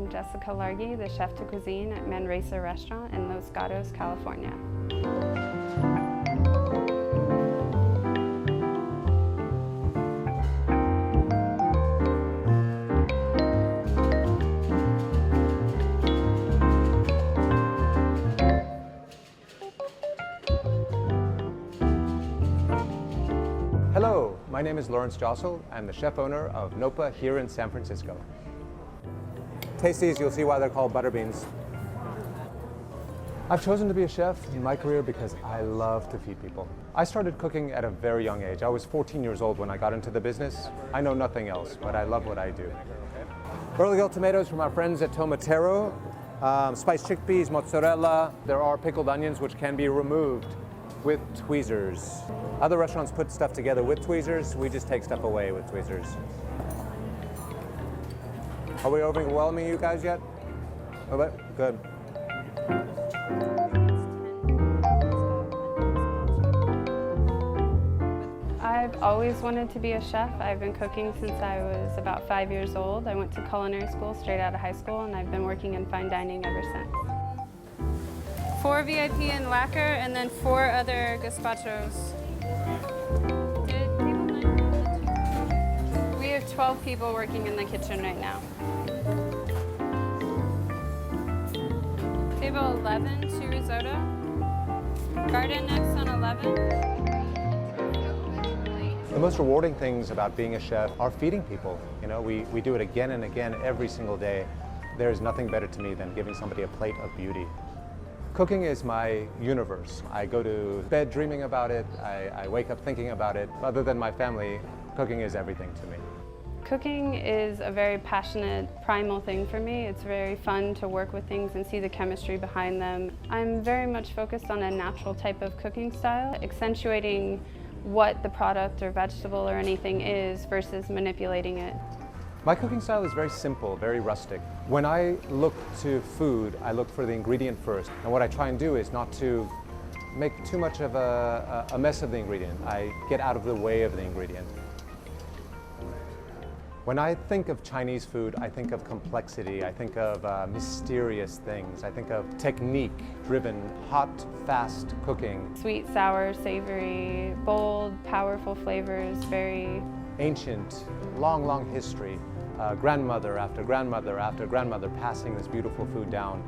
I'm Jessica Largy, the chef de cuisine at Manresa Restaurant in Los Gatos, California. Hello, my name is Lawrence Jossel. I'm the chef owner of Nopa here in San Francisco. Taste these, you'll see why they're called butter beans. I've chosen to be a chef in my career because I love to feed people. I started cooking at a very young age. I was 14 years old when I got into the business. I know nothing else, but I love what I do. Early gold tomatoes from our friends at Tomatero, spiced chickpeas, mozzarella. There are pickled onions which can be removed with tweezers. Other restaurants put stuff together with tweezers. We just take stuff away with tweezers. Are we overwhelming you guys yet? A bit? Good. I've always wanted to be a chef. I've been cooking since I was about 5 years old. I went to culinary school straight out of high school, and I've been working in fine dining ever since. 4 VIP in lacquer, and then 4 other gazpachos. We have 12 people working in the kitchen right now. Table 11, 2 risotto. Garden next on 11. The most rewarding things about being a chef are feeding people. You know, we do it again and again every single day. There is nothing better to me than giving somebody a plate of beauty. Cooking is my universe. I go to bed dreaming about it. I wake up thinking about it. Other than my family, cooking is everything to me. Cooking is a very passionate, primal thing for me. It's very fun to work with things and see the chemistry behind them. I'm very much focused on a natural type of cooking style, accentuating what the product or vegetable or anything is versus manipulating it. My cooking style is very simple, very rustic. When I look to food, I look for the ingredient first. And what I try and do is not to make too much of a mess of the ingredient. I get out of the way of the ingredient. When I think of Chinese food, I think of complexity. I think of mysterious things. I think of technique-driven, hot, fast cooking. Sweet, sour, savory, bold, powerful flavors, very Ancient, long, long history. Grandmother after grandmother after grandmother passing this beautiful food down.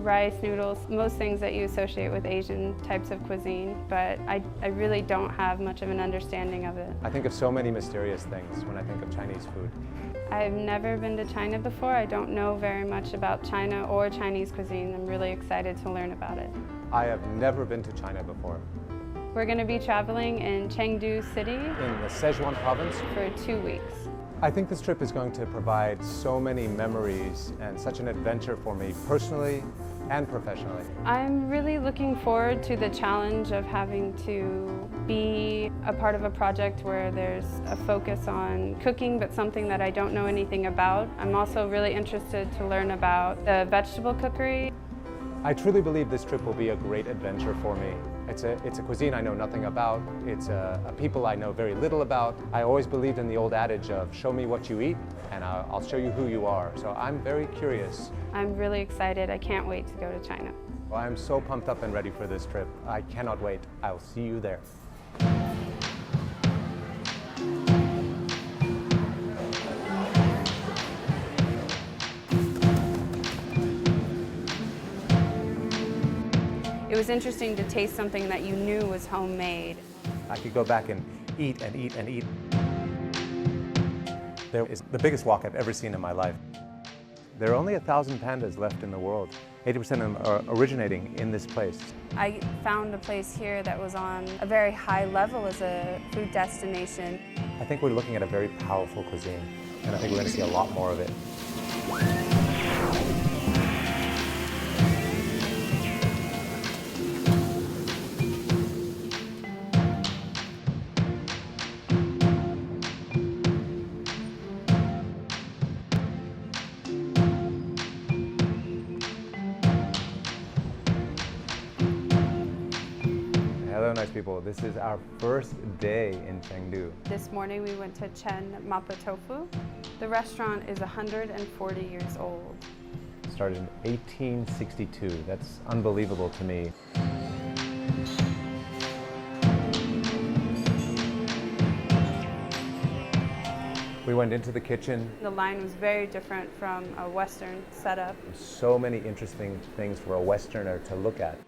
rice, noodles, most things that you associate with Asian types of cuisine, but I really don't have much of an understanding of it. I think of so many mysterious things when I think of Chinese food. I've never been to China before. I don't know very much about China or Chinese cuisine. I'm really excited to learn about it. I have never been to China before. We're going to be traveling in Chengdu City In the Sichuan province. for 2 weeks. I think this trip is going to provide so many memories and such an adventure for me personally and professionally. I'm really looking forward to the challenge of having to be a part of a project where there's a focus on cooking, but something that I don't know anything about. I'm also really interested to learn about the vegetable cookery. I truly believe this trip will be a great adventure for me. It's a cuisine I know nothing about. It's a people I know very little about. I always believed in the old adage of show me what you eat and I'll show you who you are. So I'm very curious. I'm really excited. I can't wait to go to China. Well, I'm so pumped up and ready for this trip. I cannot wait. I'll see you there. It was interesting to taste something that you knew was homemade. I could go back and eat and eat and eat. There is the biggest wok I've ever seen in my life. There are only 1,000 pandas left in the world. 80% of them are originating in this place. I found a place here that was on a very high level as a food destination. I think we're looking at a very powerful cuisine, and I think we're going to see a lot more of it. Hello, nice people. This is our first day in Chengdu. This morning we went to Chen Mao Tofu. The restaurant is 140 years old. started in 1862. That's unbelievable to me. We went into the kitchen. The line was very different from a Western setup. So many interesting things for a Westerner to look at.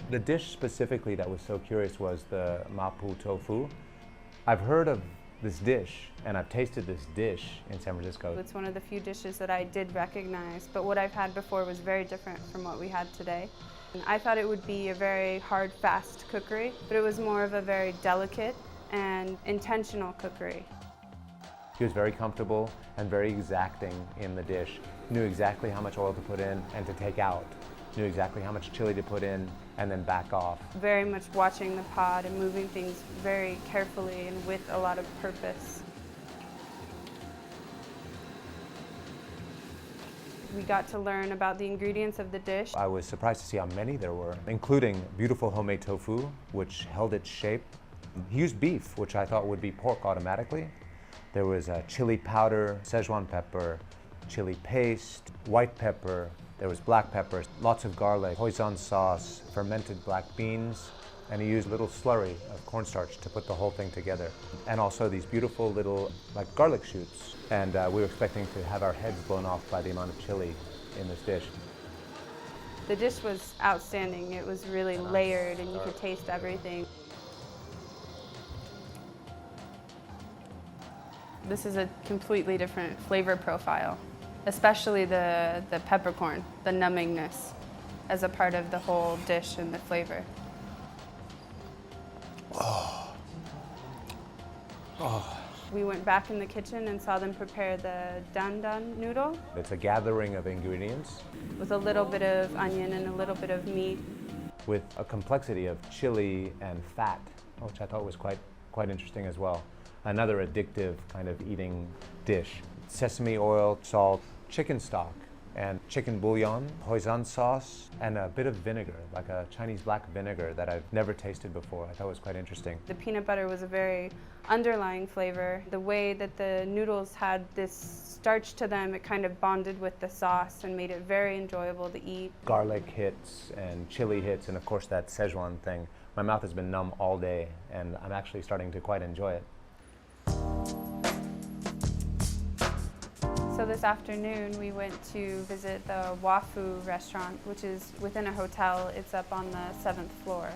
The dish specifically that was so curious was the Mapo tofu. I've heard of this dish and I've tasted this dish in San Francisco. It's one of the few dishes that I did recognize, but what I've had before was very different from what we had today. And I thought it would be a very hard, fast cookery, but it was more of a very delicate and intentional cookery. He was very comfortable and very exacting in the dish. Knew exactly how much oil to put in and to take out. Knew exactly how much chili to put in and then back off. Very much watching the pot and moving things very carefully and with a lot of purpose. We got to learn about the ingredients of the dish. I was surprised to see how many there were, including beautiful homemade tofu, which held its shape. He used beef, which I thought would be pork automatically. There was chili powder, Sichuan pepper, chili paste, white pepper, there was black pepper, lots of garlic, hoisin sauce, fermented black beans, and he used little slurry of cornstarch to put the whole thing together. And also these beautiful little like garlic shoots. And we were expecting to have our heads blown off by the amount of chili in this dish. The dish was outstanding. It was really layered and you could taste everything. This is a completely different flavor profile, especially the peppercorn, the numbingness as a part of the whole dish and the flavor. We went back in the kitchen and saw them prepare the dandan noodle. It's a gathering of ingredients with a little bit of onion and a little bit of meat. With a complexity of chili and fat, which I thought was quite interesting as well. Another addictive kind of eating dish. Sesame oil, salt, chicken stock, and chicken bouillon, hoisin sauce, and a bit of vinegar, like a Chinese black vinegar that I've never tasted before. I thought was quite interesting. The peanut butter was a very underlying flavor. The way that the noodles had this starch to them, it kind of bonded with the sauce and made it very enjoyable to eat. Garlic hits and chili hits, and of course that Szechuan thing. My mouth has been numb all day, and I'm actually starting to quite enjoy it. So this afternoon we went to visit the Wafu restaurant, which is within a hotel. It's up on the 7th floor.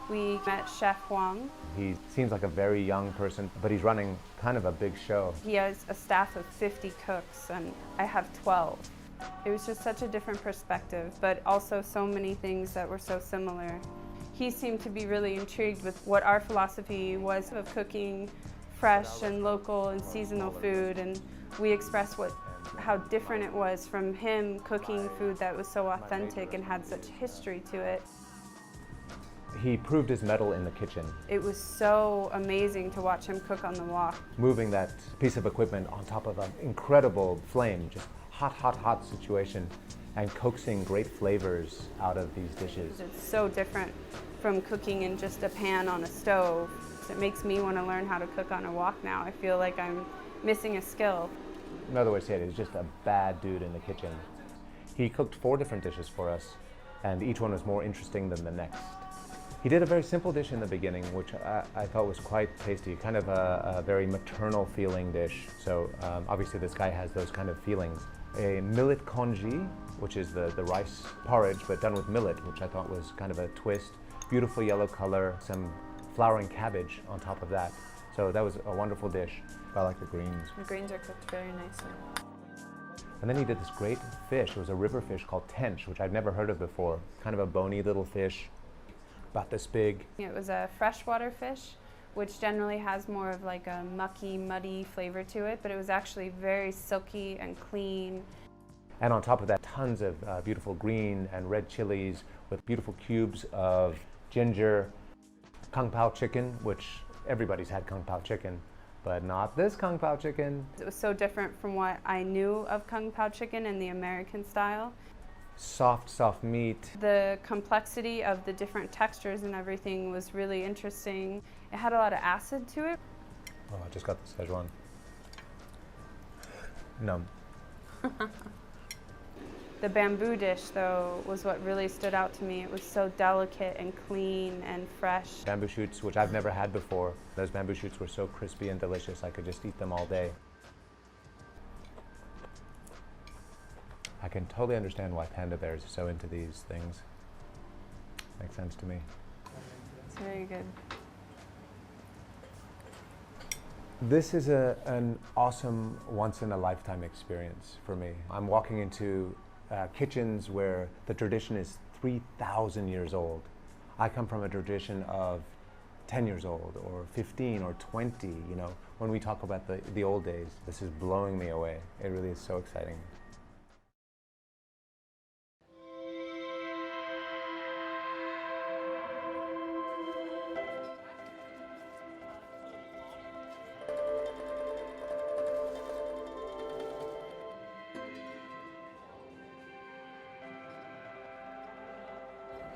We met Chef Huang. He seems like a very young person, but he's running kind of a big show. He has a staff of 50 cooks and I have 12. It was just such a different perspective, but also so many things that were so similar. He seemed to be really intrigued with what our philosophy was of cooking fresh and local and seasonal food, and we expressed how different it was from him cooking food that was so authentic and had such history to it. He proved his mettle in the kitchen. It was so amazing to watch him cook on the wok. Moving that piece of equipment on top of an incredible flame, just hot situation, and coaxing great flavors out of these dishes. It's so different from cooking in just a pan on a stove. It makes me want to learn how to cook on a wok now. I feel like I'm missing a skill. Another way to say it is just a bad dude in the kitchen. He cooked 4 different dishes for us, and each one was more interesting than the next. He did a very simple dish in the beginning, which I thought was quite tasty, kind of a very maternal feeling dish. So obviously this guy has those kind of feelings. A millet congee, which is the rice porridge, but done with millet, which I thought was kind of a twist. Beautiful yellow color, some flowering cabbage on top of that. So that was a wonderful dish. I like the greens. The greens are cooked very nicely. And then he did this great fish. It was a river fish called tench, which I'd never heard of before. Kind of a bony little fish, about this big. It was a freshwater fish, which generally has more of like a mucky, muddy flavor to it, but it was actually very silky and clean. And on top of that, tons of beautiful green and red chilies with beautiful cubes of ginger. Kung Pao chicken, which everybody's had Kung Pao chicken, but not this Kung Pao chicken. It was so different from what I knew of Kung Pao chicken in the American style. Soft meat. The complexity of the different textures and everything was really interesting. It had a lot of acid to it. Oh, I just got the Szechuan. Numb. The bamboo dish, though, was what really stood out to me. It was so delicate and clean and fresh. Bamboo shoots, which I've never had before. Those bamboo shoots were so crispy and delicious, I could just eat them all day. I can totally understand why panda bears are so into these things. Makes sense to me. It's very good. This is an awesome once-in-a-lifetime experience for me. I'm walking into kitchens where the tradition is 3,000 years old. I come from a tradition of 10 years old or 15 or 20, you know. When we talk about the old days, this is blowing me away. It really is so exciting.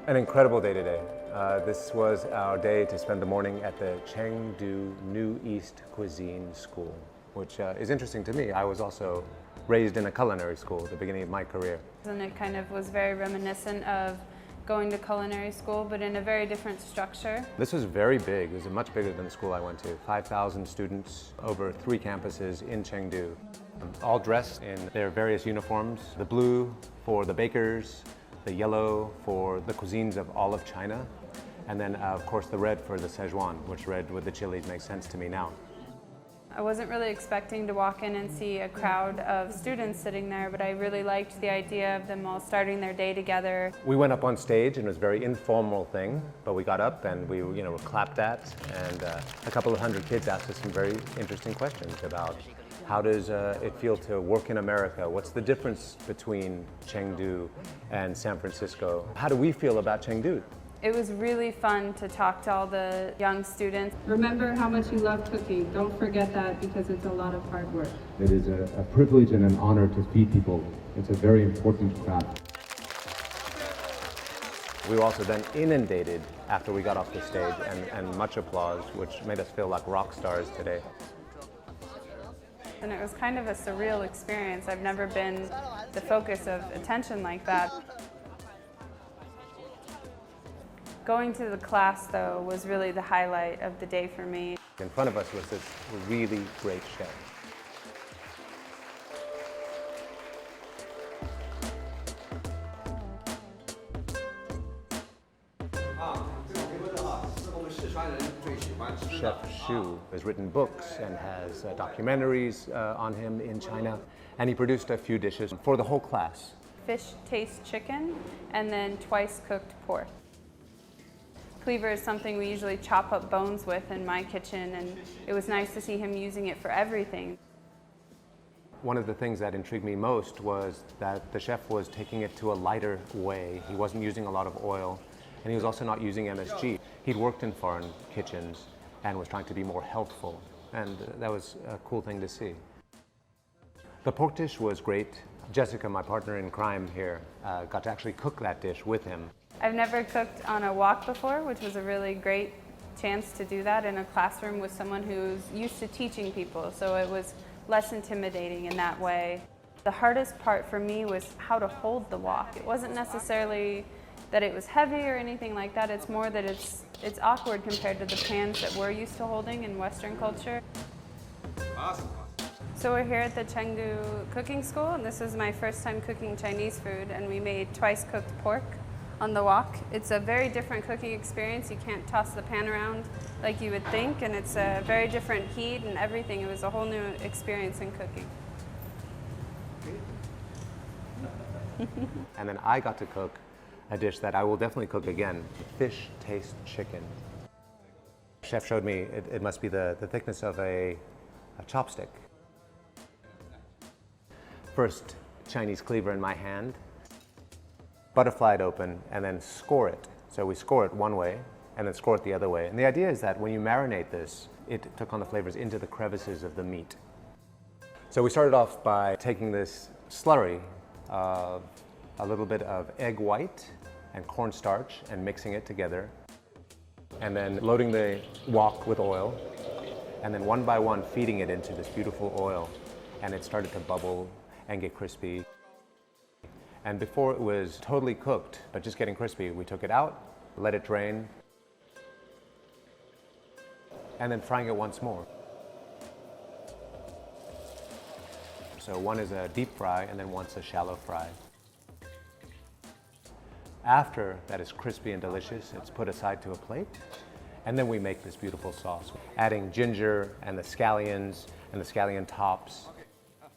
An incredible day today. This was our day to spend the morning at the Chengdu New East Cuisine School, which is interesting to me. I was also raised in a culinary school at the beginning of my career. And it kind of was very reminiscent of going to culinary school, but in a very different structure. This was very big. It was much bigger than the school I went to. 5,000 students over 3 campuses in Chengdu, all dressed in their various uniforms. The blue for the bakers, the yellow for the cuisines of all of China, and then of course the red for the Sichuan, which red with the chilies makes sense to me now. I wasn't really expecting to walk in and see a crowd of students sitting there, but I really liked the idea of them all starting their day together. We went up on stage and it was a very informal thing, but we got up and we were clapped at, and a couple of hundred kids asked us some very interesting questions about how does it feel to work in America? What's the difference between Chengdu and San Francisco? How do we feel about Chengdu? It was really fun to talk to all the young students. Remember how much you love cooking. Don't forget that, because it's a lot of hard work. It is a privilege and an honor to feed people. It's a very important craft. We were also then inundated after we got off the stage, and much applause, which made us feel like rock stars today. And it was kind of a surreal experience. I've never been the focus of attention like that. Going to the class, though, was really the highlight of the day for me. In front of us was this really great chef. Chef Xu has written books and has documentaries on him in China, and he produced a few dishes for the whole class. Fish taste chicken, and then twice cooked pork. Cleaver is something we usually chop up bones with in my kitchen, and it was nice to see him using it for everything. One of the things that intrigued me most was that the chef was taking it to a lighter way. He wasn't using a lot of oil, and he was also not using MSG. He'd worked in foreign kitchens and was trying to be more healthful, and that was a cool thing to see. The pork dish was great. Jessica, my partner in crime here, got to actually cook that dish with him. I've never cooked on a wok before, which was a really great chance to do that in a classroom with someone who's used to teaching people, so it was less intimidating in that way. The hardest part for me was how to hold the wok. It wasn't necessarily that it was heavy or anything like that, it's more that it's awkward compared to the pans that we're used to holding in Western culture. Awesome. So we're here at the Chengdu Cooking School, and this is my first time cooking Chinese food, and we made twice cooked pork on the wok. It's a very different cooking experience. You can't toss the pan around like you would think, and it's a very different heat and everything. It was a whole new experience in cooking. And then I got to cook a dish that I will definitely cook again, fish taste chicken. Chef showed me it must be the thickness of a chopstick. First, Chinese cleaver in my hand, butterfly it open, and then score it. So we score it one way, and then score it the other way. And the idea is that when you marinate this, it took on the flavors into the crevices of the meat. So we started off by taking this slurry of a little bit of egg white and cornstarch and mixing it together, and then loading the wok with oil, and then one by one feeding it into this beautiful oil, and it started to bubble, and get crispy. And before it was totally cooked, but just getting crispy, we took it out, let it drain, and then frying it once more. So one is a deep fry and then one's a shallow fry. After that is crispy and delicious, it's put aside to a plate, and then we make this beautiful sauce, adding ginger and the scallions and the scallion tops.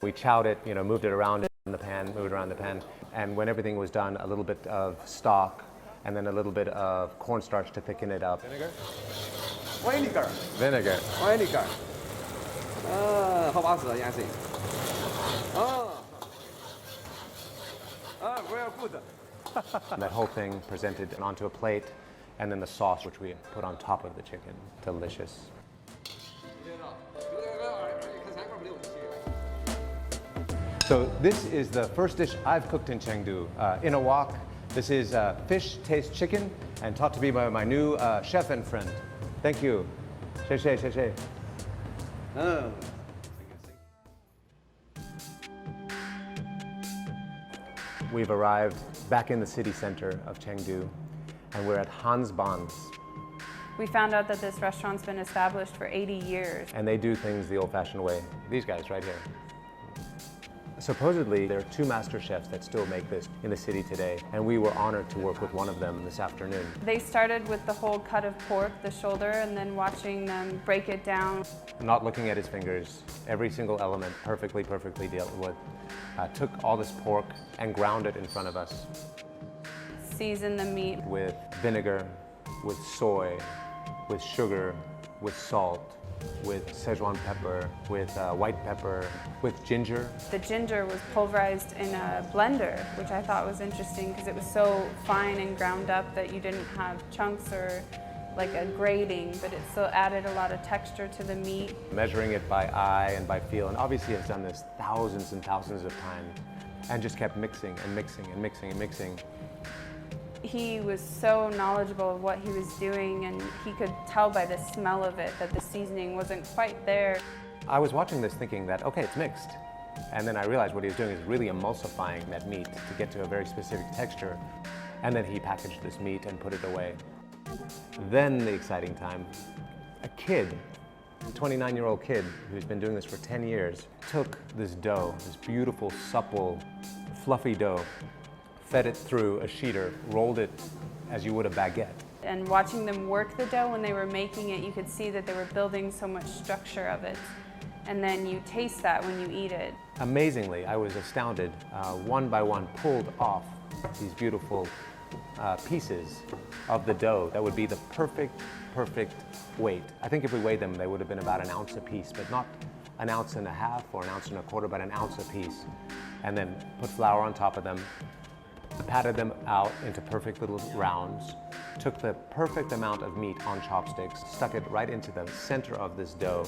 We chowed it, moved it around in the pan, and when everything was done, a little bit of stock and then a little bit of cornstarch to thicken it up. Vinegar. Vinegar. Vinegar. 好把子，杨生。Very good. That whole thing presented onto a plate, and then the sauce, which we put on top of the chicken. Delicious. So this is the first dish I've cooked in Chengdu. In a wok, this is fish taste chicken, and taught to me by my new chef and friend. Thank you. 谢谢谢谢. We've arrived back in the city center of Chengdu, and we're at Hans Bon's. We found out that this restaurant's been established for 80 years. And they do things the old-fashioned way. These guys right here. Supposedly, there are 2 master chefs that still make this in the city today, and we were honored to work with one of them this afternoon. They started with the whole cut of pork, the shoulder, and then watching them break it down. Not looking at his fingers, every single element perfectly dealt with. Took all this pork and ground it in front of us. Season the meat with vinegar, with soy, with sugar, with salt, with Sichuan pepper, with white pepper, with ginger. The ginger was pulverized in a blender, which I thought was interesting because it was so fine and ground up that you didn't have chunks or like a grating, but it still added a lot of texture to the meat. Measuring it by eye and by feel, and obviously has done this thousands and thousands of times, and just kept mixing and mixing and mixing and mixing. He was so knowledgeable of what he was doing, and he could tell by the smell of it that the seasoning wasn't quite there. I was watching this thinking that, okay, it's mixed. And then I realized what he was doing is really emulsifying that meat to get to a very specific texture. And then he packaged this meat and put it away. Then the exciting time, a kid, a 29-year-old kid who's been doing this for 10 years, took this dough, this beautiful, supple, fluffy dough, fed it through a sheeter, rolled it as you would a baguette. And watching them work the dough when they were making it, you could see that they were building so much structure of it. And then you taste that when you eat it. Amazingly, I was astounded, one by one pulled off these beautiful pieces of the dough that would be the perfect weight. I think if we weighed them, they would have been about an ounce a piece, but not an ounce and a half or an ounce and a quarter, but an ounce a piece. And then put flour on top of them, patted them out into perfect little rounds, took the perfect amount of meat on chopsticks, stuck it right into the center of this dough,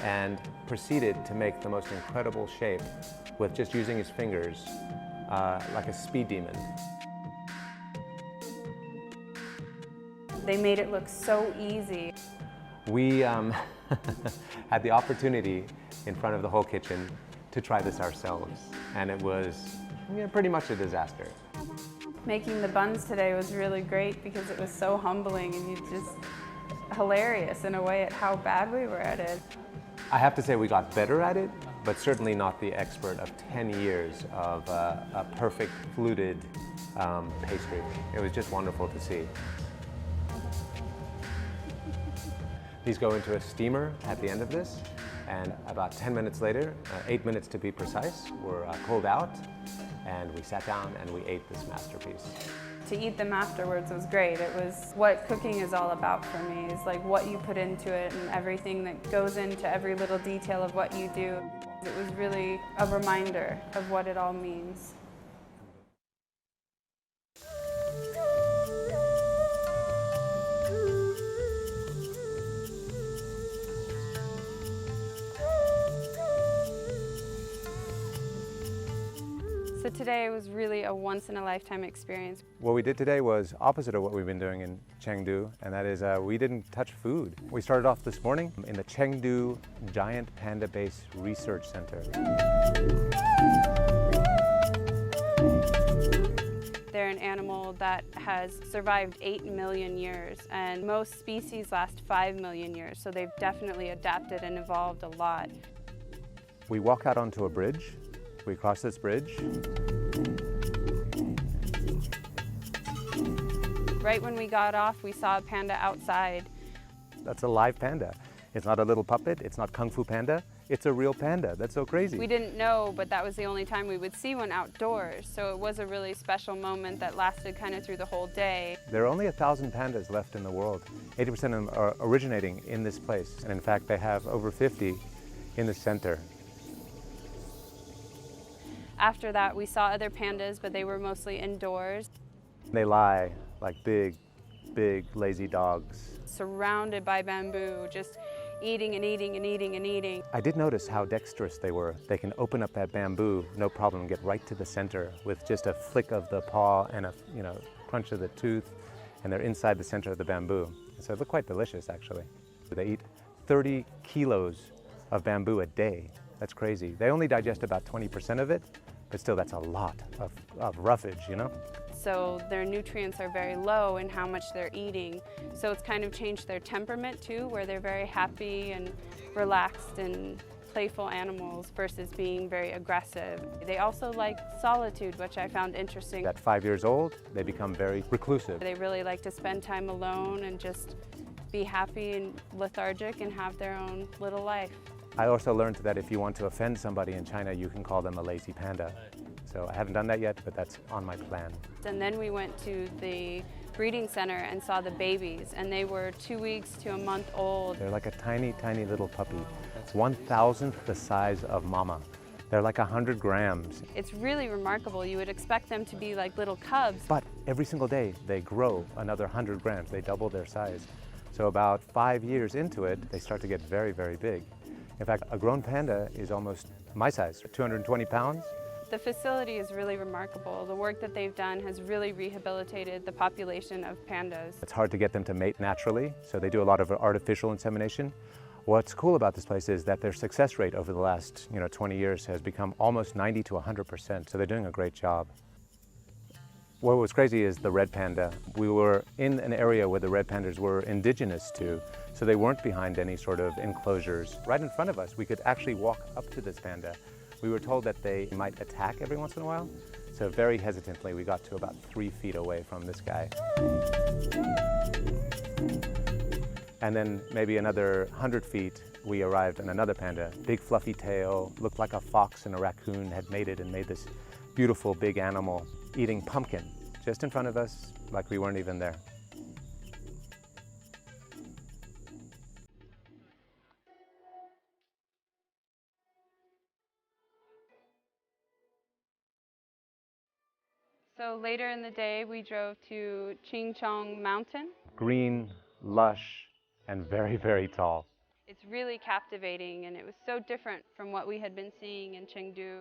and proceeded to make the most incredible shape with just using his fingers like a speed demon. They made it look so easy. We had the opportunity in front of the whole kitchen to try this ourselves, and it was pretty much a disaster. Making the buns today was really great because it was so humbling and hilarious in a way at how bad we were at it. I have to say we got better at it, but certainly not the expert of 10 years of a perfect fluted pastry. It was just wonderful to see. These go into a steamer at the end of this, and about 10 minutes later, 8 minutes to be precise, were pulled out, and we sat down and we ate this masterpiece. To eat them afterwards was great. It was what cooking is all about for me, is like what you put into it and everything that goes into every little detail of what you do. It was really a reminder of what it all means. So today was really a once-in-a-lifetime experience. What we did today was opposite of what we've been doing in Chengdu, and that is we didn't touch food. We started off this morning in the Chengdu Giant Panda Base Research Center. They're an animal that has survived 8 million years, and most species last 5 million years, so they've definitely adapted and evolved a lot. We walk out onto a bridge. We cross this bridge. Right when we got off, we saw a panda outside. That's a live panda. It's not a little puppet. It's not Kung Fu Panda. It's a real panda. That's so crazy. We didn't know, but that was the only time we would see one outdoors, so it was a really special moment that lasted kind of through the whole day. There are only 1,000 pandas left in the world. 80% of them are originating in this place, and in fact, they have over 50 in the center. After that, we saw other pandas, but they were mostly indoors. They lie like big, lazy dogs. Surrounded by bamboo, just eating and eating and eating and eating. I did notice how dexterous they were. They can open up that bamboo, no problem, get right to the center with just a flick of the paw and a crunch of the tooth, and they're inside the center of the bamboo. So it looked quite delicious, actually. They eat 30 kilos of bamboo a day. That's crazy. They only digest about 20% of it, but still that's a lot of roughage, you know? So their nutrients are very low in how much they're eating. So it's kind of changed their temperament too, where they're very happy and relaxed and playful animals versus being very aggressive. They also like solitude, which I found interesting. At 5 years old, they become very reclusive. They really like to spend time alone and just be happy and lethargic and have their own little life. I also learned that if you want to offend somebody in China, you can call them a lazy panda. So I haven't done that yet, but that's on my plan. And then we went to the breeding center and saw the babies, and they were 2 weeks to a month old. They're like a tiny, tiny little puppy. It's 1,000th the size of mama. They're like 100 grams. It's really remarkable. You would expect them to be like little cubs. But every single day, they grow another 100 grams. They double their size. So about 5 years into it, they start to get very, very big. In fact, a grown panda is almost my size, 220 pounds. The facility is really remarkable. The work that they've done has really rehabilitated the population of pandas. It's hard to get them to mate naturally, so they do a lot of artificial insemination. What's cool about this place is that their success rate over the last 20 years has become almost 90 to 100%, so they're doing a great job. What was crazy is the red panda. We were in an area where the red pandas were indigenous to, so they weren't behind any sort of enclosures. Right in front of us, we could actually walk up to this panda. We were told that they might attack every once in a while, so very hesitantly we got to about 3 feet away from this guy. And then maybe another 100 feet, we arrived on another panda. Big fluffy tail, looked like a fox and a raccoon had mated and made this beautiful big animal eating pumpkin just in front of us, like we weren't even there. So later in the day, we drove to Qingchong Mountain. Green, lush, and very, very tall. It's really captivating, and it was so different from what we had been seeing in Chengdu.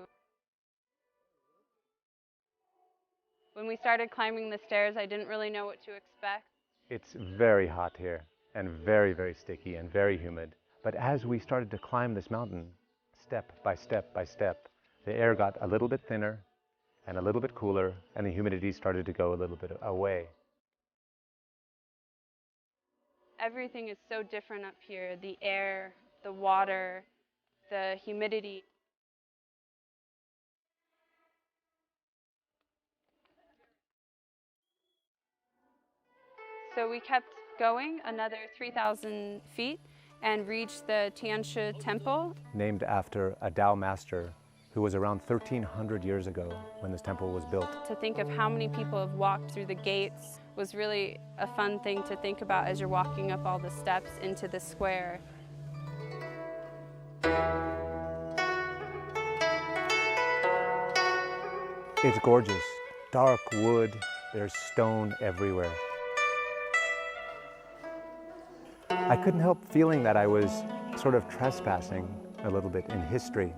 When we started climbing the stairs, I didn't really know what to expect. It's very hot here, and very, very sticky and very humid. But as we started to climb this mountain, step by step by step, the air got a little bit thinner and a little bit cooler, and the humidity started to go a little bit away. Everything is so different up here. The air, the water, the humidity. So we kept going another 3,000 feet and reached the Tianshu Temple. Named after a Tao master who was around 1,300 years ago when this temple was built. To think of how many people have walked through the gates was really a fun thing to think about as you're walking up all the steps into the square. It's gorgeous. Dark wood, there's stone everywhere. I couldn't help feeling that I was sort of trespassing a little bit in history.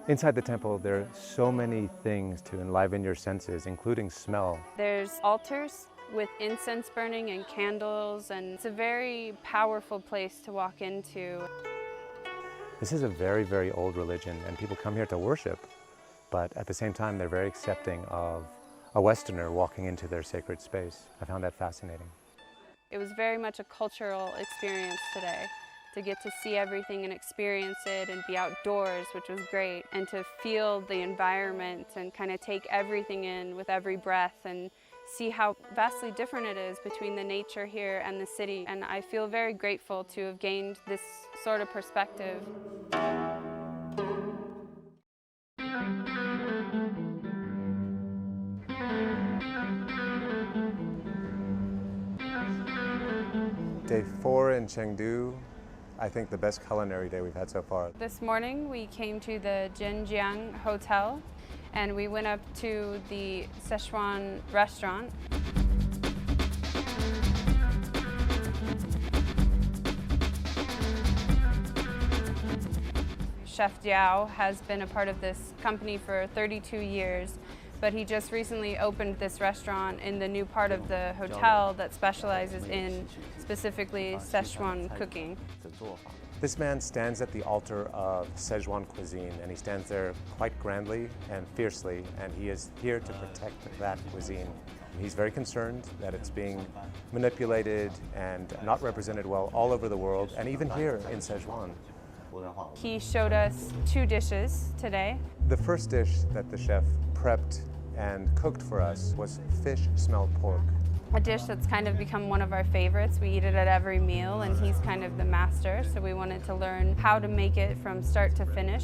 Inside the temple, there are so many things to enliven your senses, including smell. There's altars with incense burning and candles, and it's a very powerful place to walk into. This is a very, very old religion, and people come here to worship, but at the same time, they're very accepting of a Westerner walking into their sacred space. I found that fascinating. It was very much a cultural experience today, to get to see everything and experience it and be outdoors, which was great, and to feel the environment and kind of take everything in with every breath and see how vastly different it is between the nature here and the city. And I feel very grateful to have gained this sort of perspective. Day 4 in Chengdu, I think the best culinary day we've had so far. This morning we came to the Jinjiang Hotel and we went up to the Sichuan restaurant. Chef Diao has been a part of this company for 32 years, but he just recently opened this restaurant in the new part of the hotel that specializes in specifically Sichuan cooking. This man stands at the altar of Sichuan cuisine, and he stands there quite grandly and fiercely, and he is here to protect that cuisine. He's very concerned that it's being manipulated and not represented well all over the world, and even here in Sichuan. He showed us 2 dishes today. The first dish that the chef prepped and cooked for us was fish smelled pork. A dish that's kind of become one of our favorites. We eat it at every meal, and he's kind of the master, so we wanted to learn how to make it from start to finish.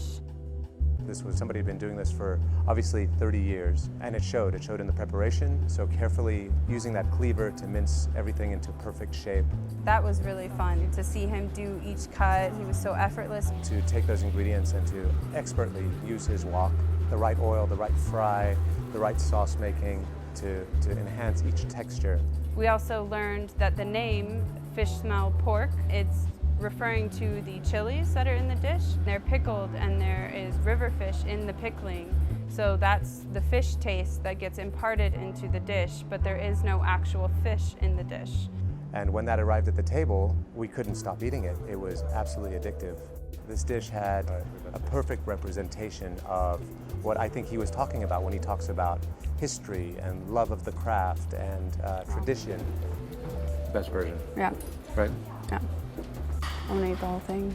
This was somebody who'd been doing this for obviously 30 years, and it showed in the preparation, so carefully using that cleaver to mince everything into perfect shape. That was really fun to see him do each cut. He was so effortless. To take those ingredients and to expertly use his wok, the right oil, the right fry, the right sauce making to enhance each texture. We also learned that the name fish smell pork, it's referring to the chilies that are in the dish. They're pickled and there is river fish in the pickling. So that's the fish taste that gets imparted into the dish, but there is no actual fish in the dish. And when that arrived at the table, we couldn't stop eating it. It was absolutely addictive. This dish had a perfect representation of what I think he was talking about when he talks about history and love of the craft and tradition. Best version. Yeah. Right? Yeah. I'm gonna eat the whole thing.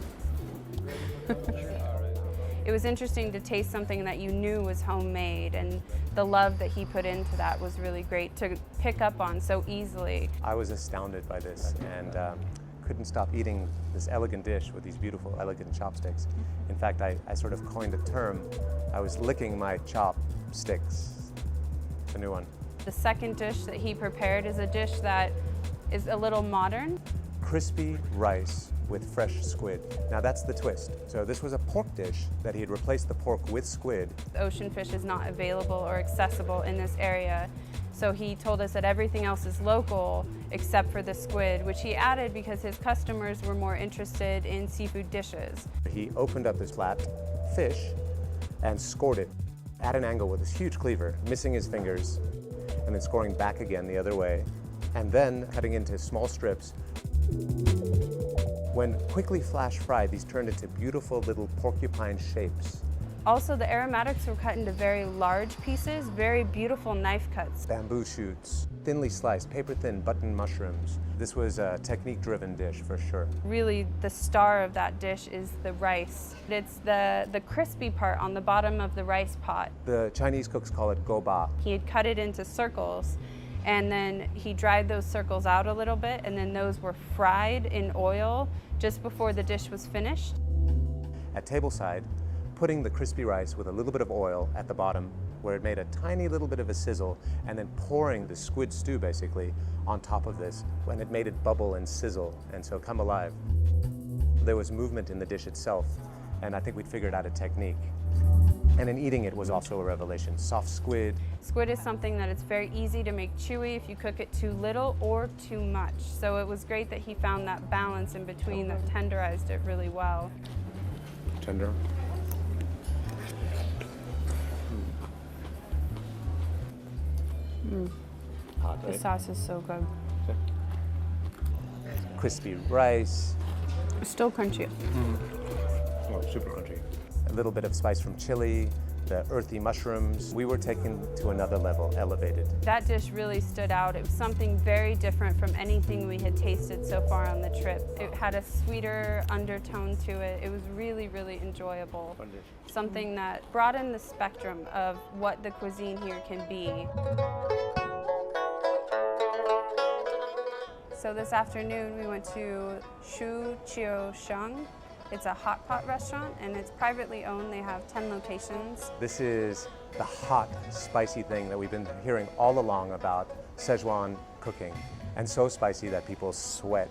It was interesting to taste something that you knew was homemade, and the love that he put into that was really great to pick up on so easily. I was astounded by this and couldn't stop eating this elegant dish with these beautiful, elegant chopsticks. In fact, I sort of coined a term. I was licking my chopsticks. It's a new one. The second dish that he prepared is a dish that is a little modern. Crispy rice with fresh squid. Now that's the twist. So this was a pork dish that he had replaced the pork with squid. The ocean fish is not available or accessible in this area. So he told us that everything else is local except for the squid, which he added because his customers were more interested in seafood dishes. He opened up his flat fish and scored it at an angle with this huge cleaver, missing his fingers, and then scoring back again the other way, and then cutting into small strips. When quickly flash fried, these turned into beautiful little porcupine shapes. Also, the aromatics were cut into very large pieces, very beautiful knife cuts. Bamboo shoots, thinly sliced, paper-thin button mushrooms. This was a technique-driven dish for sure. Really, the star of that dish is the rice. It's the crispy part on the bottom of the rice pot. The Chinese cooks call it goba. He had cut it into circles, and then he dried those circles out a little bit, and then those were fried in oil just before the dish was finished. At tableside, putting the crispy rice with a little bit of oil at the bottom where it made a tiny little bit of a sizzle, and then pouring the squid stew basically on top of this when it made it bubble and sizzle and so come alive. There was movement in the dish itself, and I think we'd figured out a technique. And in eating it was also a revelation. Soft squid. Squid is something that it's very easy to make chewy if you cook it too little or too much. So it was great that he found that balance in between that tenderized it really well. Tender. Hot, The right? sauce is so good. Crispy rice. It's still crunchy. Oh, super crunchy. A little bit of spice from chili, the earthy mushrooms. We were taken to another level, elevated. That dish really stood out. It was something very different from anything we had tasted so far on the trip. It had a sweeter undertone to it. It was really, really enjoyable. Fun dish. Something that broadened the spectrum of what the cuisine here can be. So this afternoon we went to Shu Qiu Sheng. It's a hot pot restaurant and it's privately owned. They have 10 locations. This is the hot, spicy thing that we've been hearing all along about Sichuan cooking, and so spicy that people sweat.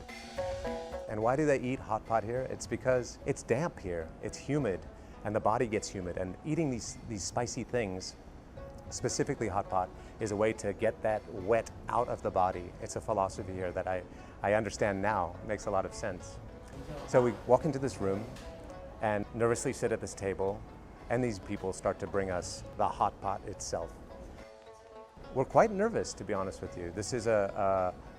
And why do they eat hot pot here? It's because it's damp here, it's humid, and the body gets humid. And eating these spicy things, specifically hot pot, is a way to get that wet out of the body. It's a philosophy here that I understand now. It makes a lot of sense. So we walk into this room and nervously sit at this table, and these people start to bring us the hot pot itself. We're quite nervous, to be honest with you. This is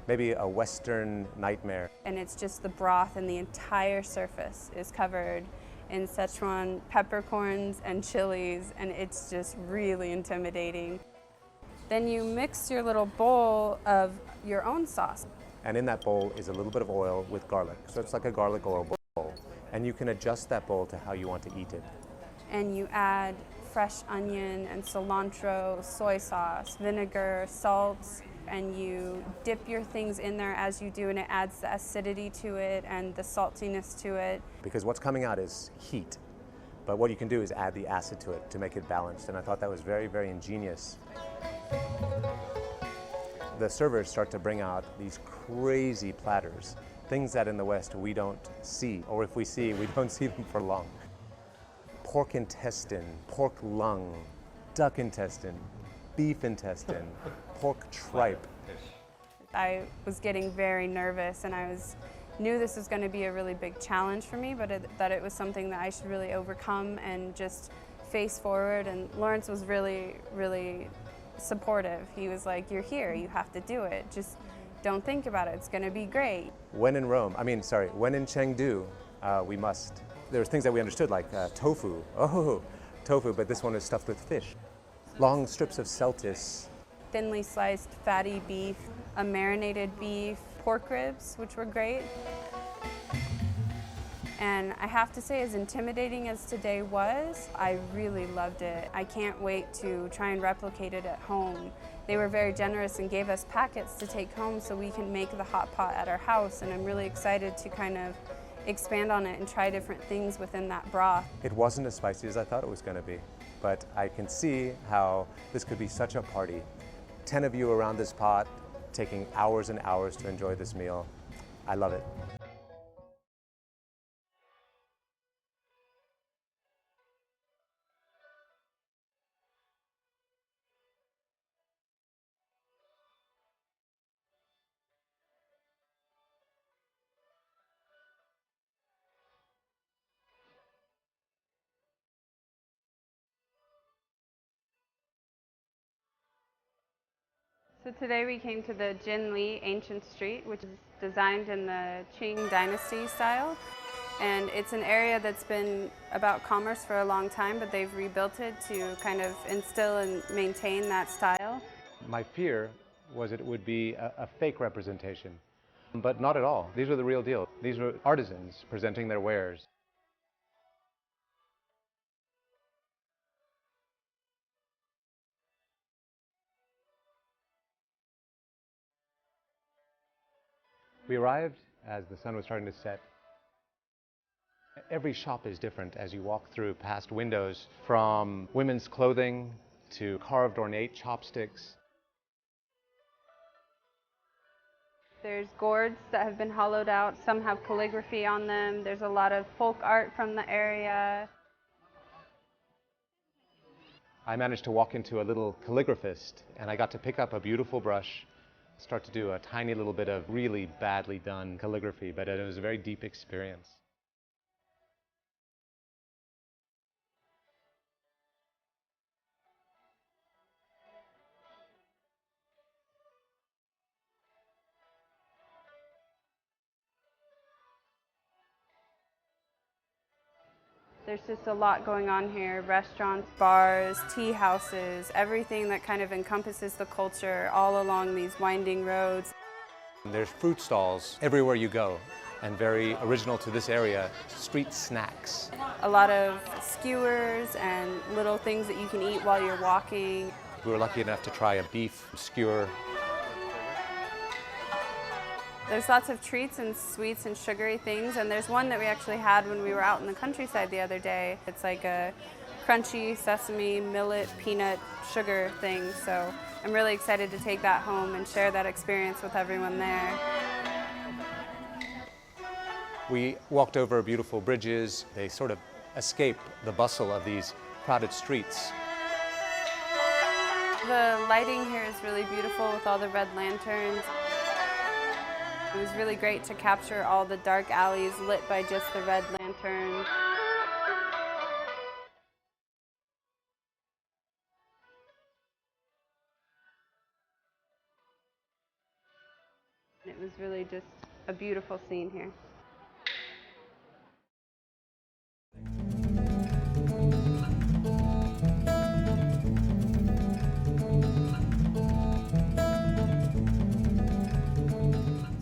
maybe a Western nightmare. And it's just the broth, and the entire surface is covered in Sichuan peppercorns and chilies, and it's just really intimidating. Then you mix your little bowl of your own sauce. And in that bowl is a little bit of oil with garlic. So it's like a garlic oil bowl. And you can adjust that bowl to how you want to eat it. And you add fresh onion and cilantro, soy sauce, vinegar, salt, and you dip your things in there as you do, and it adds the acidity to it and the saltiness to it. Because what's coming out is heat. But what you can do is add the acid to it to make it balanced. And I thought that was very, very ingenious. The servers start to bring out these crazy platters, things that in the West we don't see, or if we see, we don't see them for long. Pork intestine, pork lung, duck intestine, beef intestine, pork tripe. I was getting very nervous, and I knew this was going to be a really big challenge for me, but that it was something that I should really overcome and just face forward. And Lawrence was really, really supportive. He was like, "You're here, you have to do it. Just don't think about it, it's gonna be great." When in Chengdu, we must. There's things that we understood like tofu. Oh, tofu, but this one is stuffed with fish. Long strips of celtis. Thinly sliced fatty beef, a marinated beef, pork ribs, which were great. And I have to say, as intimidating as today was, I really loved it. I can't wait to try and replicate it at home. They were very generous and gave us packets to take home so we can make the hot pot at our house, and I'm really excited to kind of expand on it and try different things within that broth. It wasn't as spicy as I thought it was going to be, but I can see how this could be such a party. 10 of you around this pot, taking hours and hours to enjoy this meal. I love it. So today we came to the Jinli ancient street, which is designed in the Qing dynasty style. And it's an area that's been about commerce for a long time, but they've rebuilt it to kind of instill and maintain that style. My fear was it would be a fake representation, but not at all. These were the real deal. These were artisans presenting their wares. We arrived as the sun was starting to set. Every shop is different as you walk through past windows, from women's clothing to carved ornate chopsticks. There's gourds that have been hollowed out. Some have calligraphy on them. There's a lot of folk art from the area. I managed to walk into a little calligraphist, and I got to pick up a beautiful brush, start to do a tiny little bit of really badly done calligraphy, but it was a very deep experience. There's just a lot going on here. Restaurants, bars, tea houses, everything that kind of encompasses the culture all along these winding roads. There's fruit stalls everywhere you go, and very original to this area, street snacks. A lot of skewers and little things that you can eat while you're walking. We were lucky enough to try a beef skewer. There's lots of treats and sweets and sugary things, and there's one that we actually had when we were out in the countryside the other day. It's like a crunchy sesame, millet, peanut, sugar thing, so I'm really excited to take that home and share that experience with everyone there. We walked over beautiful bridges. They sort of escape the bustle of these crowded streets. The lighting here is really beautiful with all the red lanterns. It was really great to capture all the dark alleys lit by just the red lanterns. It was really just a beautiful scene here.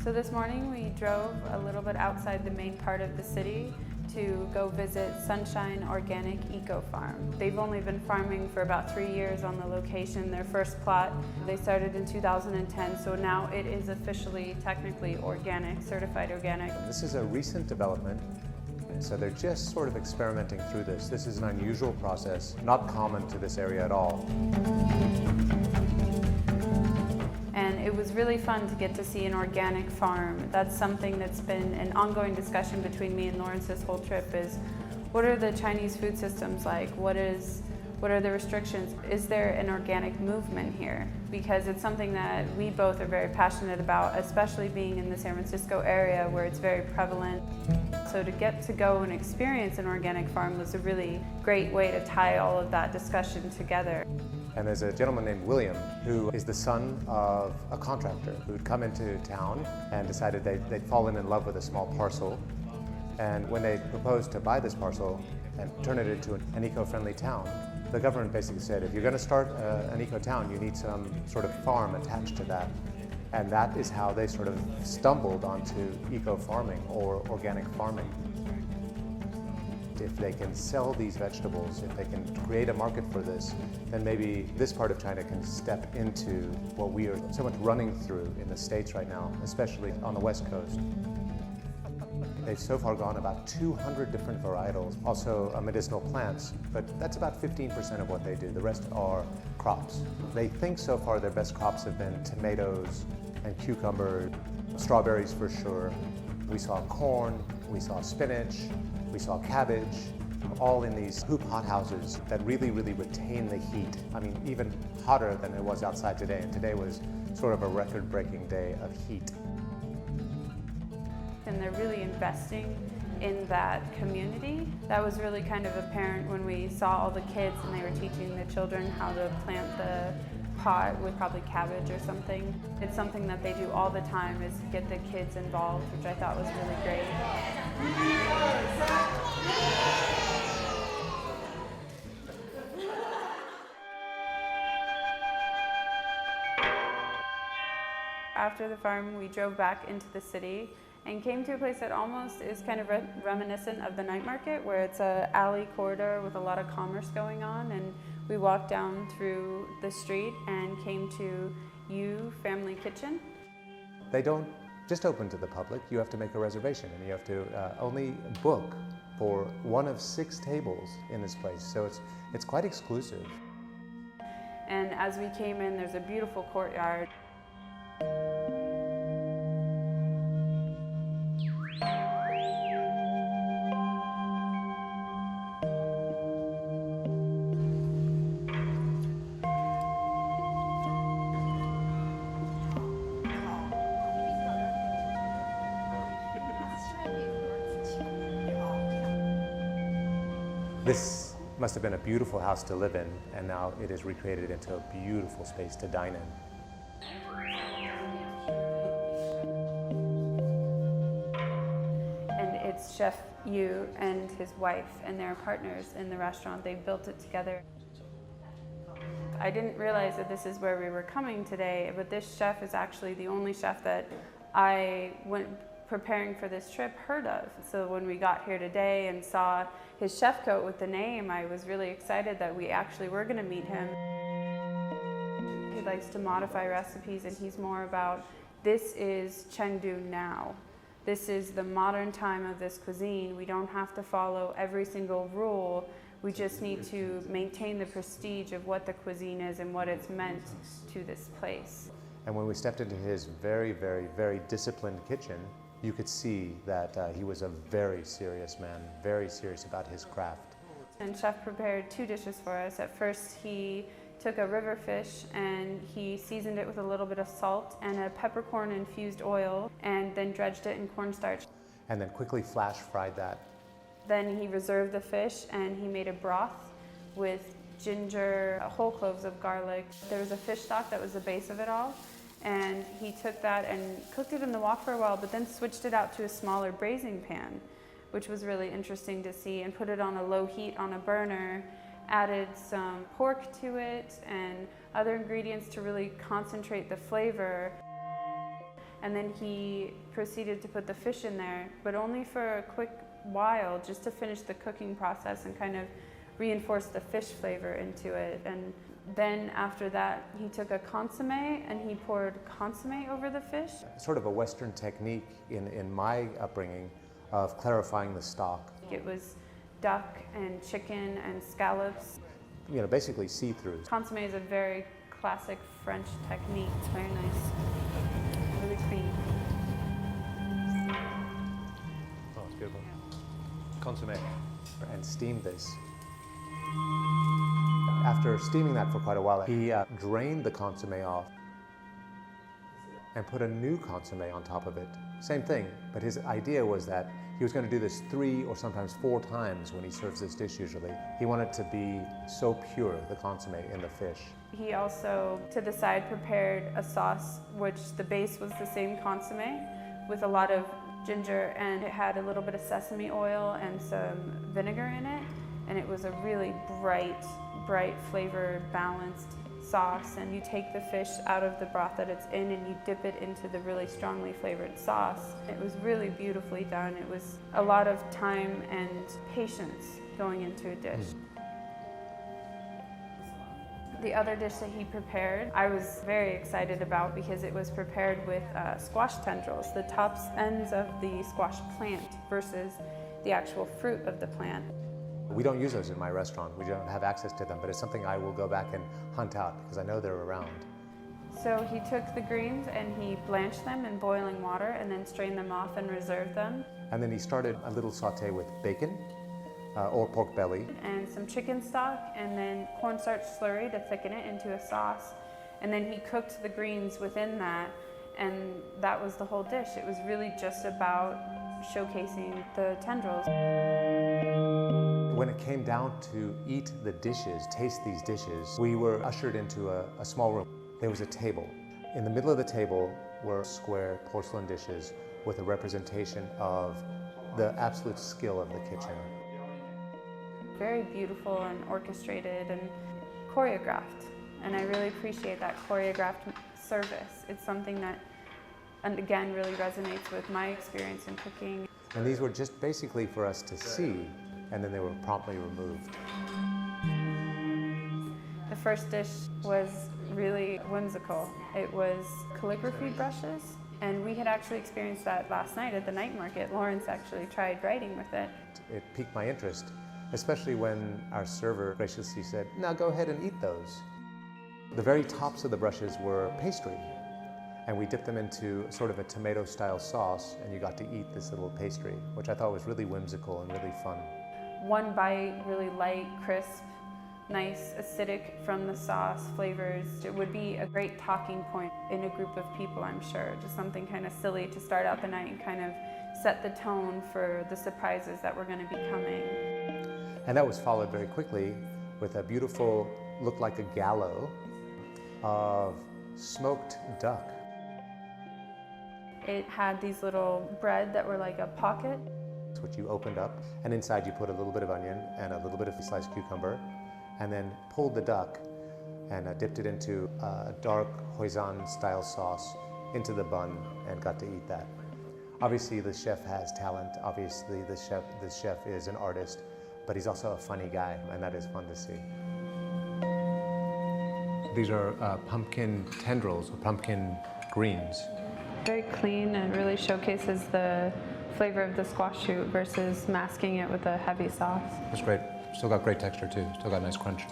So this morning we drove a little bit outside the main part of the city to go visit Sunshine Organic Eco Farm. They've only been farming for about 3 years on the location. Their first plot, they started in 2010, so now it is officially, technically organic, certified organic. This is a recent development, so they're just sort of experimenting through this. This is an unusual process, not common to this area at all. And it was really fun to get to see an organic farm. That's something that's been an ongoing discussion between me and Lawrence this whole trip is, what are the Chinese food systems like? What are the restrictions? Is there an organic movement here? Because it's something that we both are very passionate about, especially being in the San Francisco area where it's very prevalent. So to get to go and experience an organic farm was a really great way to tie all of that discussion together. And there's a gentleman named William who is the son of a contractor who'd come into town and decided they'd fallen in love with a small parcel. And when they proposed to buy this parcel and turn it into an eco-friendly town, the government basically said, if you're going to start an eco-town, you need some sort of farm attached to that. And that is how they sort of stumbled onto eco-farming or organic farming. If they can sell these vegetables, if they can create a market for this, then maybe this part of China can step into what we are so much running through in the States right now, especially on the West Coast. They've so far gone about 200 different varietals, also medicinal plants, but that's about 15% of what they do. The rest are crops. They think so far their best crops have been tomatoes and cucumbers, strawberries for sure. We saw corn, we saw spinach, we saw cabbage, all in these hoop hothouses that really, really retain the heat. I mean, even hotter than it was outside today, and today was sort of a record-breaking day of heat. And they're really investing in that community. That was really kind of apparent when we saw all the kids and they were teaching the children how to plant the pot with probably cabbage or something. It's something that they do all the time, is get the kids involved, which I thought was really great. After the farm, we drove back into the city and came to a place that almost is kind of reminiscent of the night market, where it's an alley corridor with a lot of commerce going on. And we walked down through the street and came to Yu Family Kitchen. They don't just open to the public. You have to make a reservation, and you have to only book for one of 6 tables in this place. So it's quite exclusive. And as we came in, there's a beautiful courtyard. This must have been a beautiful house to live in, and now it is recreated into a beautiful space to dine in. And It's Chef Yu and his wife, and they're partners in the restaurant. They built it together. I didn't realize that this is where we were coming today, but this chef is actually the only chef that I went preparing for this trip heard of. So when we got here today and saw his chef coat with the name, I was really excited that we actually were going to meet him. He likes to modify recipes, and he's more about, this is Chengdu now. This is the modern time of this cuisine. We don't have to follow every single rule. We just need to maintain the prestige of what the cuisine is and what it's meant to this place. And when we stepped into his very, very, very disciplined kitchen, you could see that he was a very serious man, very serious about his craft. And Chef prepared 2 dishes for us. At first, he took a river fish and he seasoned it with a little bit of salt and a peppercorn infused oil, and then dredged it in cornstarch. And then quickly flash fried that. Then he reserved the fish and he made a broth with ginger, whole cloves of garlic. There was a fish stock that was the base of it all, and he took that and cooked it in the wok for a while, but then switched it out to a smaller braising pan, which was really interesting to see, and put it on a low heat on a burner, added some pork to it and other ingredients to really concentrate the flavor. And then he proceeded to put the fish in there, but only for a quick while, just to finish the cooking process and kind of reinforce the fish flavor into it. And then after that, he took a consomme and he poured consomme over the fish. Sort of a Western technique in my upbringing of clarifying the stock. It was duck and chicken and scallops. You know, basically see-throughs. Consomme is a very classic French technique. It's very nice, really clean. Oh, it's beautiful. Consomme. And steamed this. After steaming that for quite a while, he drained the consomme off and put a new consomme on top of it. Same thing, but his idea was that he was going to do this 3 or sometimes 4 times when he serves this dish usually. He wanted to be so pure, the consomme in the fish. He also, to the side, prepared a sauce which the base was the same consomme with a lot of ginger, and it had a little bit of sesame oil and some vinegar in it, and it was a really bright flavor balanced sauce. And you take the fish out of the broth that it's in and you dip it into the really strongly flavored sauce. It was really beautifully done. It was a lot of time and patience going into a dish. The other dish that he prepared, I was very excited about because it was prepared with squash tendrils, the tops ends of the squash plant versus the actual fruit of the plant. We don't use those in my restaurant. We don't have access to them, but it's something I will go back and hunt out because I know they're around. So he took the greens and he blanched them in boiling water and then strained them off and reserved them. And then he started a little saute with bacon or pork belly. And some chicken stock and then cornstarch slurry to thicken it into a sauce. And then he cooked the greens within that, and that was the whole dish. It was really just about showcasing the tendrils. When it came down to eat the dishes, taste these dishes, we were ushered into a small room. There was a table. In the middle of the table were square porcelain dishes with a representation of the absolute skill of the kitchen. Very beautiful and orchestrated and choreographed. And I really appreciate that choreographed service. It's something that, and again, really resonates with my experience in cooking. And these were just basically for us to see, and then they were promptly removed. The first dish was really whimsical. It was calligraphy brushes, and we had actually experienced that last night at the night market. Lawrence actually tried writing with it. It piqued my interest, especially when our server graciously said, "Now go ahead and eat those." The very tops of the brushes were pastry, and we dipped them into sort of a tomato-style sauce, and you got to eat this little pastry, which I thought was really whimsical and really fun. One bite, really light, crisp, nice, acidic from the sauce flavors. It would be a great talking point in a group of people, I'm sure. Just something kind of silly to start out the night and kind of set the tone for the surprises that were going to be coming. And that was followed very quickly with a beautiful, looked like a gallo of smoked duck. It had these little bread that were like a pocket, which you opened up, and inside you put a little bit of onion and a little bit of sliced cucumber, and then pulled the duck and dipped it into a dark Hoisin style sauce into the bun and got to eat that. Obviously the chef has talent, obviously the chef is an artist, but he's also a funny guy, and that is fun to see. These are pumpkin tendrils or pumpkin greens. Very clean and really showcases the flavor of the squash shoot versus masking it with a heavy sauce. It's great. Still got great texture too. Still got nice crunch.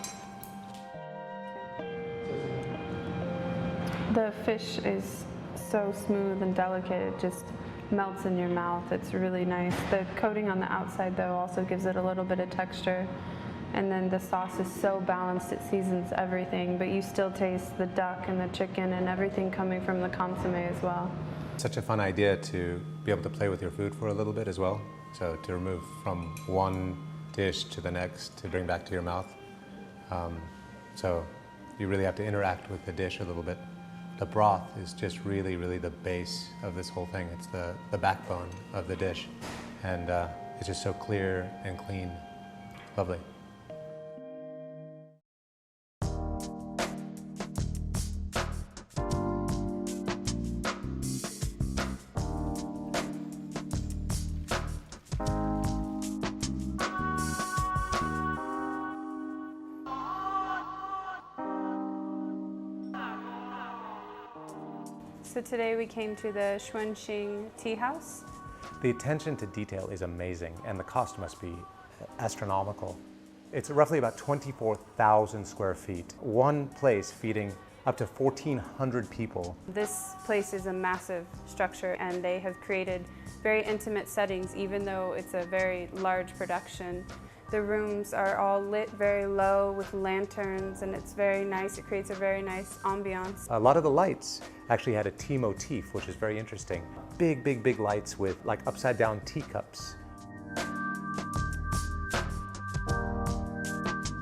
The fish is so smooth and delicate, it just melts in your mouth. It's really nice. The coating on the outside though also gives it a little bit of texture. And then the sauce is so balanced, it seasons everything, but you still taste the duck and the chicken and everything coming from the consomme as well. Such a fun idea to be able to play with your food for a little bit as well. So to remove from one dish to the next to bring back to your mouth. So you really have to interact with the dish a little bit. The broth is just really, really the base of this whole thing. It's the backbone of the dish. And it's just so clear and clean. Lovely. So today we came to the Sichuan Tea House. The attention to detail is amazing, and the cost must be astronomical. It's roughly about 24,000 square feet. One place feeding up to 1,400 people. This place is a massive structure, and they have created very intimate settings, even though it's a very large production. The rooms are all lit very low with lanterns, and it's very nice. It creates a very nice ambiance. A lot of the lights actually had a tea motif, which is very interesting. Big, big, big lights with like upside down teacups.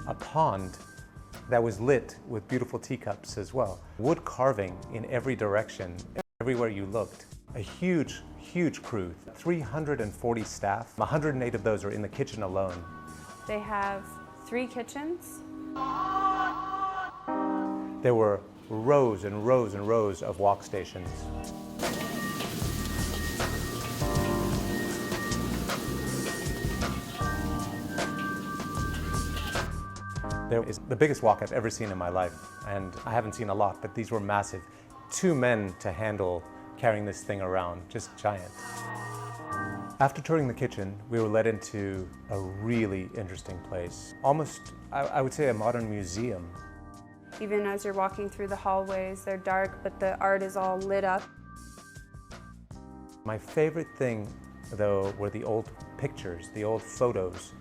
A pond that was lit with beautiful teacups as well. Wood carving in every direction, everywhere you looked. A huge, huge crew, 340 staff. 108 of those are in the kitchen alone. They have 3 kitchens. There were rows and rows and rows of wok stations. There is the biggest wok I've ever seen in my life, and I haven't seen a lot, but these were massive. 2 men to handle carrying this thing around, just giant. After touring the kitchen, we were led into a really interesting place. Almost, I would say, a modern museum. Even as you're walking through the hallways, they're dark, but the art is all lit up. My favorite thing, though, were the old pictures, the old photos.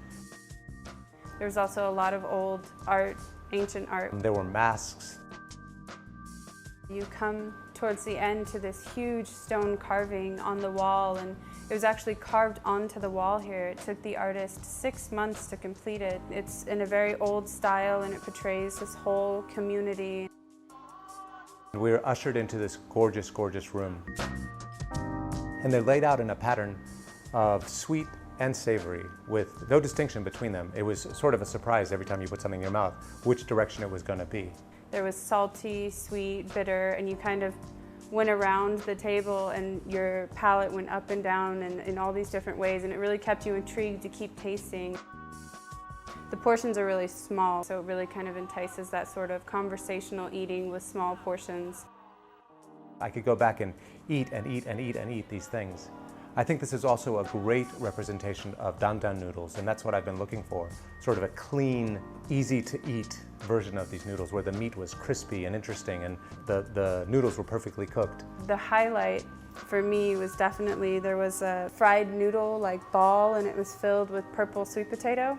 There's also a lot of old art, ancient art. There were masks. You come towards the end to this huge stone carving on the wall, and it was actually carved onto the wall here. It took the artist 6 months to complete it. It's in a very old style, and it portrays this whole community. We were ushered into this gorgeous, gorgeous room. And they're laid out in a pattern of sweet and savory with no distinction between them. It was sort of a surprise every time you put something in your mouth, which direction it was going to be. There was salty, sweet, bitter, and you kind of went around the table and your palate went up and down and in all these different ways, and it really kept you intrigued to keep tasting. The portions are really small, so it really kind of entices that sort of conversational eating with small portions. I could go back and eat and eat and eat and eat these things. I think this is also a great representation of dandan noodles, and that's what I've been looking for. Sort of a clean, easy to eat version of these noodles where the meat was crispy and interesting and the noodles were perfectly cooked. The highlight for me was definitely there was a fried noodle like ball, and it was filled with purple sweet potato,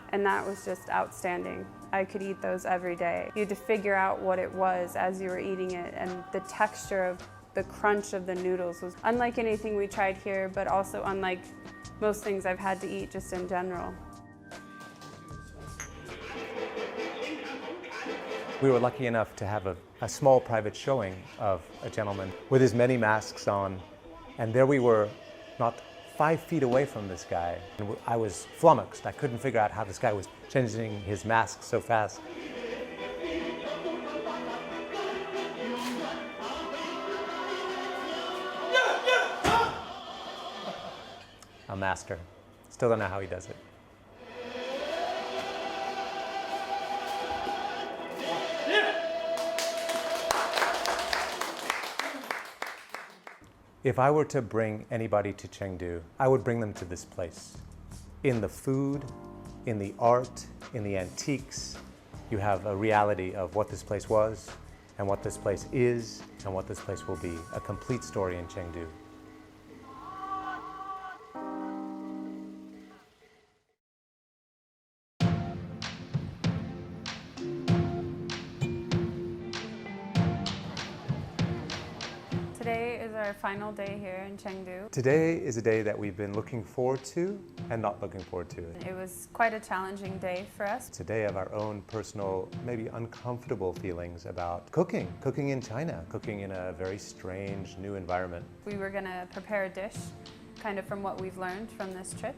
and that was just outstanding. I could eat those every day. You had to figure out what it was as you were eating it, and the texture of the crunch of the noodles was unlike anything we tried here, but also unlike most things I've had to eat just in general. We were lucky enough to have a small private showing of a gentleman with his many masks on, and there we were, not 5 feet away from this guy. And I was flummoxed. I couldn't figure out how this guy was changing his mask so fast. A master. Still don't know how he does it. If I were to bring anybody to Chengdu, I would bring them to this place. In the food, in the art, in the antiques, you have a reality of what this place was, and what this place is, and what this place will be. A complete story in Chengdu. Today is our final day here in Chengdu. Today is a day that we've been looking forward to and not looking forward to. It was quite a challenging day for us. It's a day of our own personal, maybe uncomfortable feelings about cooking in China, cooking in a very strange new environment. We were going to prepare a dish kind of from what we've learned from this trip.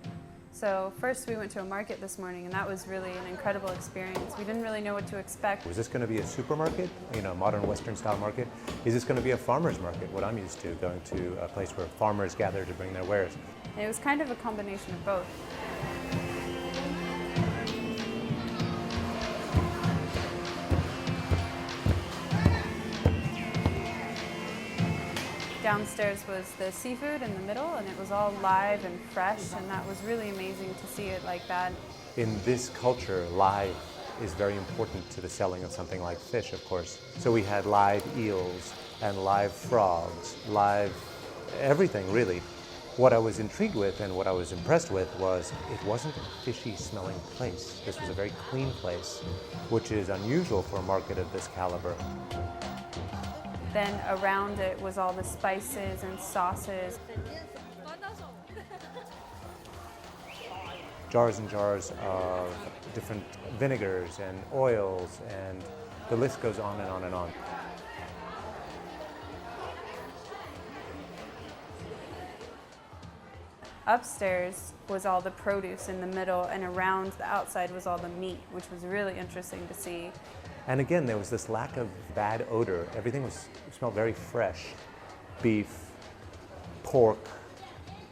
So first we went to a market this morning, and that was really an incredible experience. We didn't really know what to expect. Was this going to be a supermarket, a modern Western style market? Is this going to be a farmer's market, what I'm used to, going to a place where farmers gather to bring their wares? And it was kind of a combination of both. Downstairs was the seafood in the middle, and it was all live and fresh, and that was really amazing to see it like that. In this culture, live is very important to the selling of something like fish, of course. So we had live eels and live frogs, live everything, really. What I was intrigued with and what I was impressed with was it wasn't a fishy smelling place. This was a very clean place, which is unusual for a market of this caliber. Then around it was all the spices and sauces. Jars and jars of different vinegars and oils, and the list goes on and on and on. Upstairs was all the produce in the middle, and around the outside was all the meat, which was really interesting to see. And again, there was this lack of bad odor. Everything smelled very fresh. Beef, pork,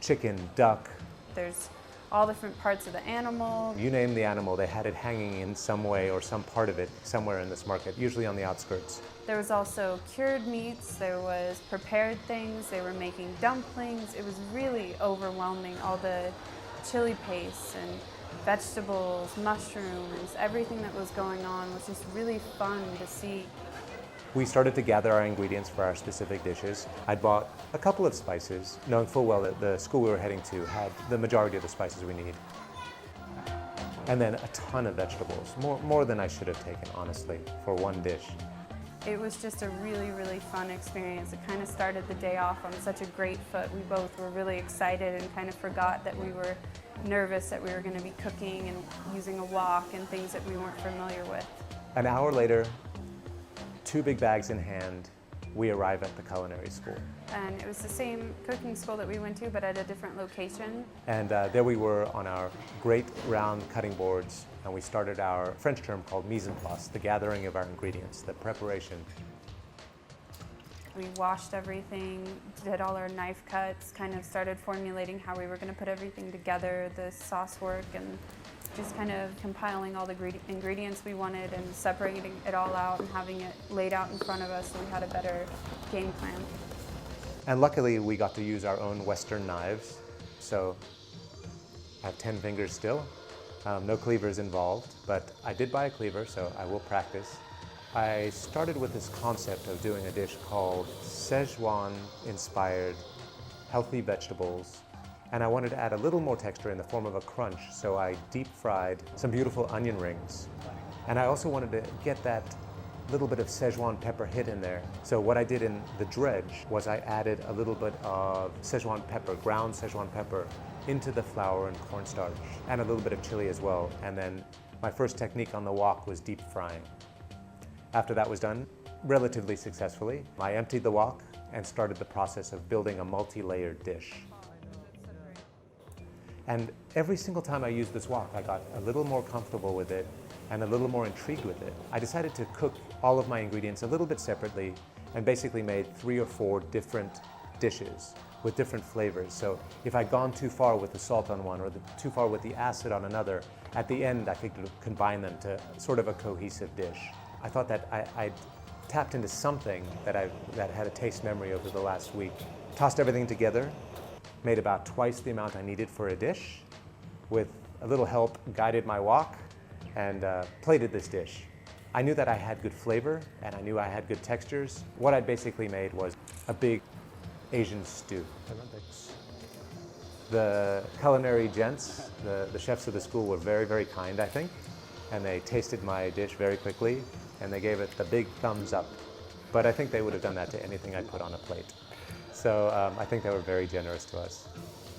chicken, duck. There's all different parts of the animal. You name the animal, they had it hanging in some way or some part of it somewhere in this market, usually on the outskirts. There was also cured meats, there was prepared things, they were making dumplings. It was really overwhelming, all the chili paste and vegetables, mushrooms, everything that was going on was just really fun to see. We started to gather our ingredients for our specific dishes. I'd bought a couple of spices, knowing full well that the school we were heading to had the majority of the spices we need. And then a ton of vegetables, more than I should have taken, honestly, for one dish. It was just a really, really fun experience. It kind of started the day off on such a great foot. We both were really excited and kind of forgot that we were nervous that we were going to be cooking and using a wok and things that we weren't familiar with. An hour later, 2 big bags in hand, we arrive at the culinary school. And it was the same cooking school that we went to, but at a different location. And there we were on our great round cutting boards, and we started our French term called mise en place, the gathering of our ingredients, the preparation. We washed everything, did all our knife cuts, kind of started formulating how we were going to put everything together, the sauce work, and just kind of compiling all the ingredients we wanted and separating it all out and having it laid out in front of us so we had a better game plan. And luckily we got to use our own Western knives, so I have 10 fingers still. No cleavers involved, but I did buy a cleaver, so I will practice. I started with this concept of doing a dish called Sichuan-inspired healthy vegetables, and I wanted to add a little more texture in the form of a crunch, so I deep fried some beautiful onion rings. And I also wanted to get that little bit of Sichuan pepper hit in there. So what I did in the dredge was I added a little bit of Sichuan pepper, ground Sichuan pepper, into the flour and cornstarch, and a little bit of chili as well. And then my first technique on the wok was deep frying. After that was done, relatively successfully, I emptied the wok and started the process of building a multi-layered dish. And every single time I used this wok, I got a little more comfortable with it and a little more intrigued with it. I decided to cook all of my ingredients a little bit separately and basically made 3 or 4 different dishes with different flavors. So if I'd gone too far with the salt on one or too far with the acid on another, at the end I could combine them to sort of a cohesive dish. I thought that I'd tapped into something that had a taste memory over the last week. Tossed everything together, made about twice the amount I needed for a dish. With a little help, guided my wok and plated this dish. I knew that I had good flavor and I knew I had good textures. What I'd basically made was a big Asian stew. The culinary gents, the chefs of the school were very, very kind, I think, and they tasted my dish very quickly and they gave it the big thumbs up. But I think they would have done that to anything I put on a plate. So I think they were very generous to us.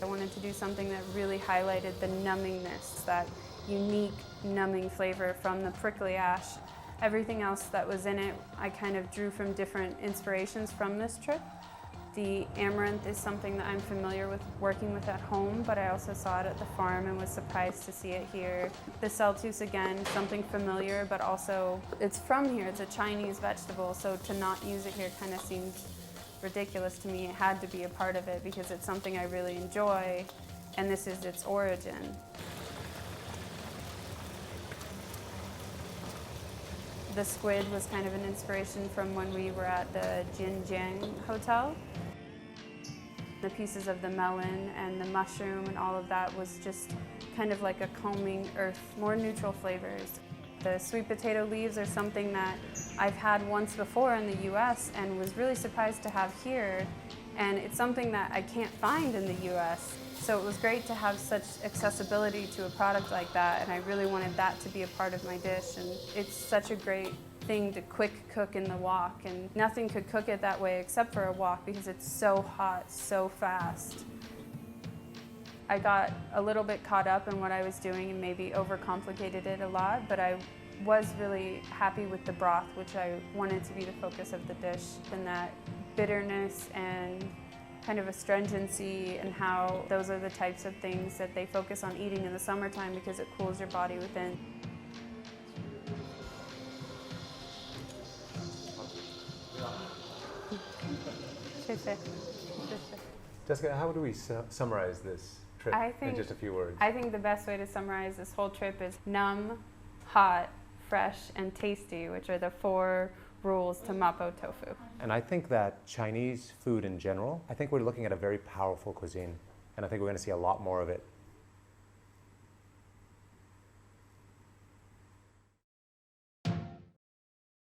I wanted to do something that really highlighted the nummingness, that unique numbing flavor from the prickly ash. Everything else that was in it, I kind of drew from different inspirations from this trip. The amaranth is something that I'm familiar with working with at home, but I also saw it at the farm and was surprised to see it here. The celtus, again, something familiar, but also it's from here. It's a Chinese vegetable, so to not use it here kind of seemed ridiculous to me. It had to be a part of it because it's something I really enjoy, and this is its origin. The squid was kind of an inspiration from when we were at the Jinli hotel. The pieces of the melon and the mushroom and all of that was just kind of like a calming earth, more neutral flavors. The sweet potato leaves are something that I've had once before in the US and was really surprised to have here, and it's something that I can't find in the US. So it was great to have such accessibility to a product like that, and I really wanted that to be a part of my dish. And it's such a great thing to quick cook in the wok, and nothing could cook it that way except for a wok because it's so hot, so fast. I got a little bit caught up in what I was doing and maybe overcomplicated it a lot, but I was really happy with the broth, which I wanted to be the focus of the dish, and that bitterness and kind of astringency, and how those are the types of things that they focus on eating in the summertime because it cools your body within. Jessica, how do we summarize this trip in just a few words? I think the best way to summarize this whole trip is numb, hot, fresh, and tasty, which are the 4 rules to Mapo tofu. And I think that Chinese food in general, I think we're looking at a very powerful cuisine, and I think we're going to see a lot more of it